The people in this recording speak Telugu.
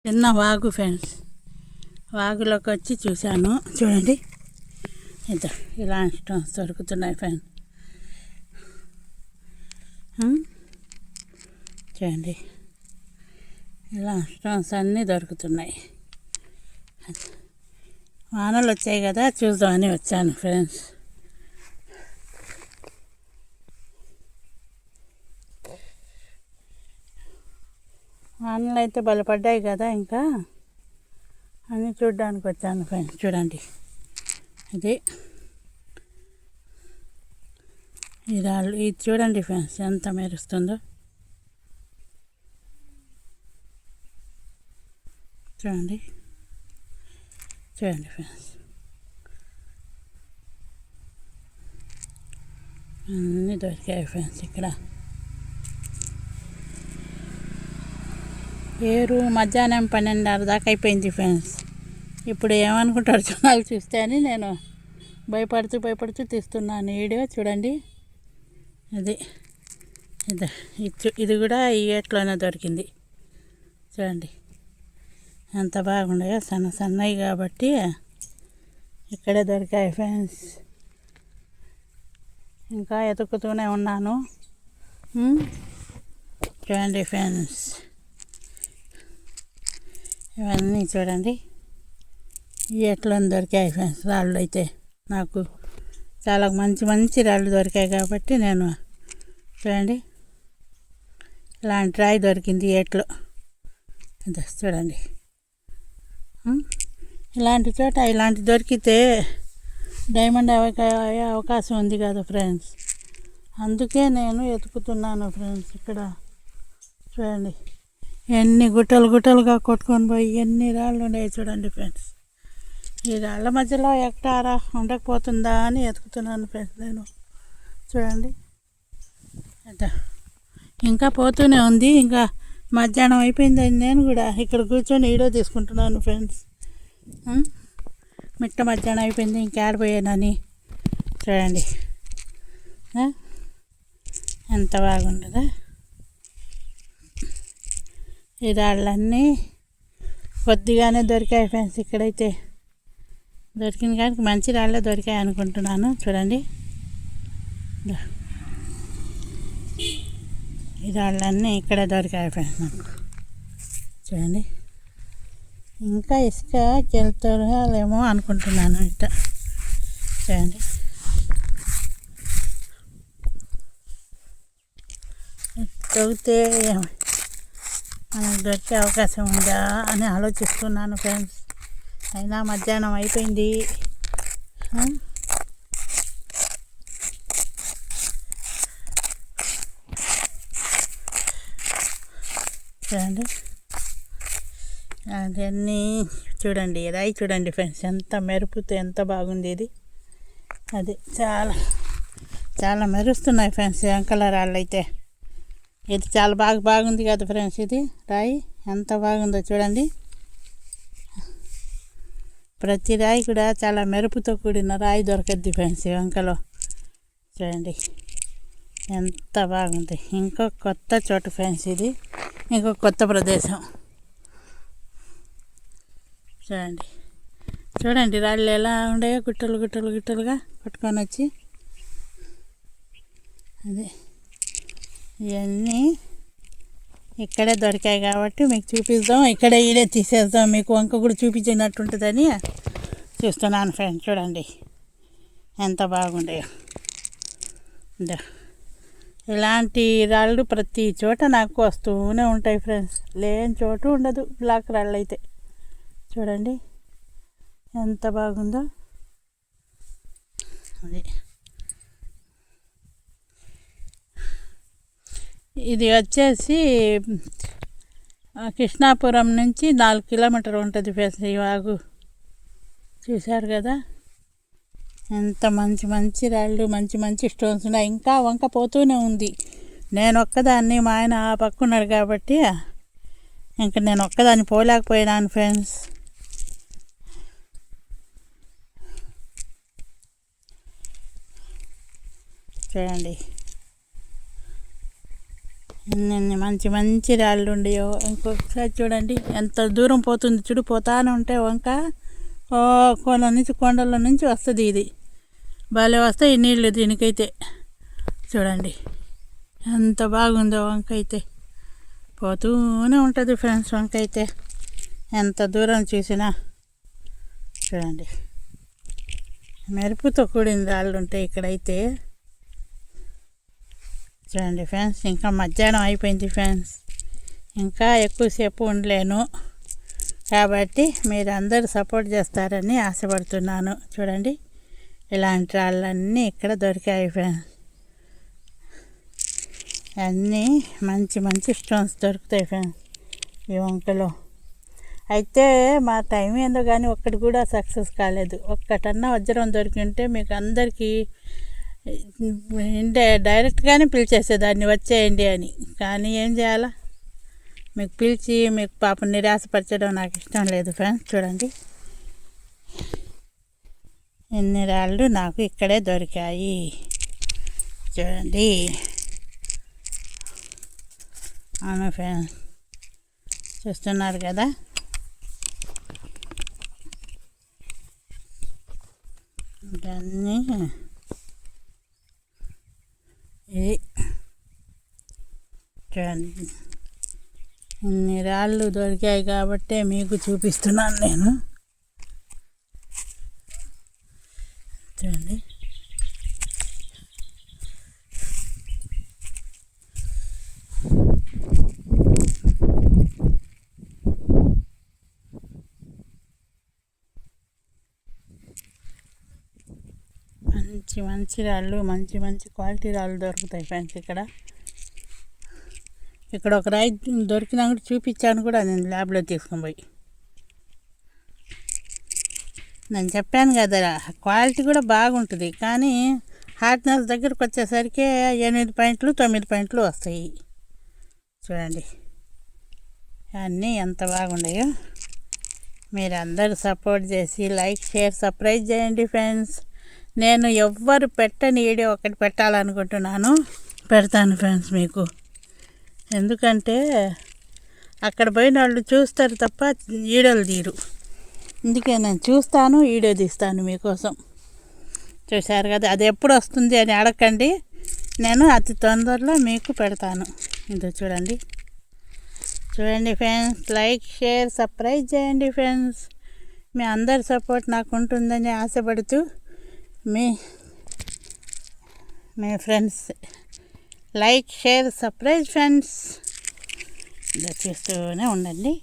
చిన్న వాగు ఫ్రెండ్స్, వాగులోకి వచ్చి చూశాను. చూడండి, ఇలాంటి స్టోన్స్ దొరుకుతున్నాయి ఫ్రెండ్స్. చూడండి, ఇలా స్టోన్స్ అన్నీ దొరుకుతున్నాయి. వానలు వచ్చాయి కదా, చూద్దామని వచ్చాను ఫ్రెండ్స్. వానలు అయితే బలపడ్డాయి కదా, ఇంకా అన్నీ చూడ్డానికి వచ్చాను ఫ్రెండ్స్. చూడండి, ఇది రాళ్ళు, ఇది చూడండి ఫ్రెండ్స్ ఎంత మెరుస్తుందో. చూడండి చూడండి ఫ్రెండ్స్, అన్నీ దొరికాయి ఫ్రెండ్స్. ఇక్కడ పేరు మధ్యాహ్నం 12:30 దాకా అయిపోయింది ఫ్రెండ్స్. ఇప్పుడు ఏమనుకుంటారు జనాలు చూస్తే అని నేను భయపడుతూ తీస్తున్నాను వీడియో. చూడండి, ఇది కూడా ఈ ఏట్లోనే దొరికింది. చూడండి ఎంత బాగుండయో, సన్నవి కాబట్టి ఇక్కడే దొరికాయి ఫ్రెండ్స్. ఇంకా ఎతుకుతూనే ఉన్నాను. చూడండి ఫ్రెండ్స్, ఇవన్నీ చూడండి ఎట్లా దొరికాయి ఫ్రెండ్స్. రాళ్ళు అయితే నాకు చాలా మంచి రాళ్ళు దొరికాయి కాబట్టి నేను చూడండి ఇలాంటి రాయి దొరికింది ఏట్లో. అదే చూడండి, ఇలాంటి చోట ఇలాంటి దొరికితే డైమండ్ అయ్యే అవకాశం ఉంది కదా ఫ్రెండ్స్. అందుకే నేను ఎతుకుతున్నాను ఫ్రెండ్స్. ఇక్కడ చూడండి ఎన్ని గుట్టలుగా కొట్టుకొని పోయి ఎన్ని రాళ్ళు ఉన్నాయి చూడండి ఫ్రెండ్స్. ఈ రాళ్ళ మధ్యలో ఎక్కడారా ఉండకపోతుందా అని ఎతుకుతున్నాను ఫ్రెండ్స్ నేను. చూడండి, ఇంకా పోతూనే ఉంది. ఇంకా మధ్యాహ్నం అయిపోయిందని నేను కూడా ఇక్కడ కూర్చొని వీడియో తీసుకుంటున్నాను ఫ్రెండ్స్. మధ్యాహ్నం అయిపోయింది, ఇంకా ఆడిపోయానని. చూడండి ఎంత బాగుండదా. ఈ రాళ్ళన్నీ కొద్దిగానే దొరికాయి ఫ్రెండ్స్. ఇక్కడైతే దొరికింది కానీ మంచి రాళ్ళే దొరికాయి అనుకుంటున్నాను. చూడండి, ఈ రాళ్ళన్నీ ఇక్కడే దొరికాయి ఫ్రెండ్స్ నాకు. చూడండి, ఇంకా ఇసుక వెళ్తారేమో అనుకుంటున్నాను. ఇట్లా చూడండి, తవ్వితే మనకు దొరికే అవకాశం ఉందా అని ఆలోచిస్తున్నాను ఫ్రెండ్స్. అయినా మధ్యాహ్నం అయిపోయింది. చూడండి, అదన్నీ చూడండి, రాయి చూడండి ఫ్రెండ్స్ ఎంత మెరుపుతో ఎంత బాగుంది ఇది. అది చాలా మెరుస్తున్నాయి ఫ్రెండ్స్ అంకల రాళ్ళు అయితే. ఇది చాలా బాగుంది కదా ఫ్రెండ్స్. ఇది రాయి ఎంత బాగుందో చూడండి. ప్రతి రాయి కూడా చాలా మెరుపుతో కూడిన రాయి దొరకద్ది ఫ్రెండ్స్ ఈ వంకలో. చూడండి ఎంత బాగుంది. ఇంకో కొత్త చోటు ఫ్రెండ్స్ ఇది, ఇంకో కొత్త ప్రదేశం. చూడండి రాళ్ళు ఎలా ఉండేవో గుట్టలుగా పట్టుకొని వచ్చి. అదే ఇవన్నీ ఇక్కడే దొరికాయి కాబట్టి మీకు చూపిద్దాం. ఈడే తీసేద్దాం, మీకు వంక కూడా చూపించినట్టుంటుందని చూస్తున్నాను ఫ్రెండ్స్. చూడండి ఎంత బాగుండేయో. ఇలాంటి రాళ్ళు ప్రతి చోట నాకు వస్తూనే ఉంటాయి ఫ్రెండ్స్. లేని చోటు ఉండదు బ్లాక్ రాళ్ళు అయితే. చూడండి ఎంత బాగుందో. అది ఇది వచ్చేసి కృష్ణాపురం నుంచి 4 కిలోమీటర్లు ఉంటుంది ఫ్రెండ్స్ ఈ వాగు. చూశారు కదా ఎంత మంచి రాళ్ళు, మంచి స్టోన్స్ ఉన్నాయి. ఇంకా వంక పోతూనే ఉంది. నేను ఒక్కదాన్ని, మా ఆయన ఆ పక్క ఉన్నాడు కాబట్టి ఇంకా నేను ఒక్కదాన్ని పోలేకపోయినాను ఫ్రెండ్స్. చూడండి ఎన్ని మంచి మంచి రాళ్ళు ఉండేవో. ఇంకొకసారి చూడండి ఎంత దూరం పోతుంది చూడు, పోతానే ఉంటే వంక కొండల నుంచి వస్తుంది. ఇది భలే వస్తాయి నీళ్ళు దీనికైతే. చూడండి ఎంత బాగుందో వంక అయితే, పోతూనే ఉంటుంది ఫ్రెండ్స్ వంక అయితే ఎంత దూరం చూసినా. చూడండి మెరుపుతో కూడిన రాళ్ళు ఉంటాయి ఇక్కడైతే. చూడండి ఫ్రెండ్స్, ఇంకా మధ్యాహ్నం అయిపోయింది ఫ్రెండ్స్, ఇంకా ఎక్కువసేపు ఉండలేను కాబట్టి మీరు అందరూ సపోర్ట్ చేస్తారని ఆశపడుతున్నాను. చూడండి ఇలాంటి రాళ్ళన్నీ ఇక్కడ దొరికాయి ఫ్రెండ్స్. అన్నీ మంచి మంచి స్టోన్స్ దొరుకుతాయి ఫ్రెండ్స్ ఈ వంకలో. అయితే మా టైం ఏందో కానీ ఒక్కటి కూడా సక్సెస్ కాలేదు. ఒక్కటన్నా వజ్రం దొరికింటే మీకు అందరికీ డైరెక్ట్గానే పిలిచేసేదాన్ని వచ్చేయండి అని. కానీ ఏం చేయాలా, మీకు పిలిచి మీకు పాపం నిరాశపరచడం నాకు ఇష్టం లేదు ఫ్రెండ్స్. చూడండి ఎన్ని రాళ్ళు నాకు ఇక్కడే దొరికాయి. చూడండి అవును ఫ్రెండ్స్, చూస్తున్నారు కదా. ఇవన్నీ ఇది చూడండి ఇన్ని రాళ్ళు దొరికాయి కాబట్టే మీకు చూపిస్తున్నాను నేను. చూడండి మంచి మంచి రాళ్ళు, మంచి మంచి క్వాలిటీ రాళ్ళు దొరుకుతాయి ఫ్రెండ్స్ ఇక్కడ. ఇక్కడ ఒక రాయి దొరికినా కూడా చూపించాను కూడా నేను ల్యాబ్లో తీసుకొని పోయి. నేను చెప్పాను కదా క్వాలిటీ కూడా బాగుంటుంది, కానీ హార్డ్నెస్ దగ్గరకు వచ్చేసరికి 8 పాయింట్లు 9 పాయింట్లు వస్తాయి. చూడండి అన్నీ ఎంత బాగున్నాయో. మీరు అందరూ సపోర్ట్ చేసి లైక్ షేర్ సబ్స్క్రైబ్ చేయండి ఫ్రెండ్స్. నేను ఎవ్వరు పెట్టని వీడియో ఒకటి పెట్టాలనుకుంటున్నాను, పెడతాను ఫ్రెండ్స్ మీకు. ఎందుకంటే అక్కడ పోయిన వాళ్ళు చూస్తారు తప్ప వీడియోలు తీరు. అందుకే నేను చూస్తాను, వీడియో తీస్తాను మీకోసం. చూశారు కదా, అది ఎప్పుడు వస్తుంది అని అడగండి, నేను అతి తొందరలో మీకు పెడతాను. ఇది చూడండి. చూడండి ఫ్రెండ్స్, లైక్ షేర్ సబ్స్క్రైబ్ చేయండి ఫ్రెండ్స్. మీ అందరి సపోర్ట్ నాకు ఉంటుందని ఆశపడుతూ మీ friends like share subscribe friends ఇలా చేస్తూనే ఉండండి.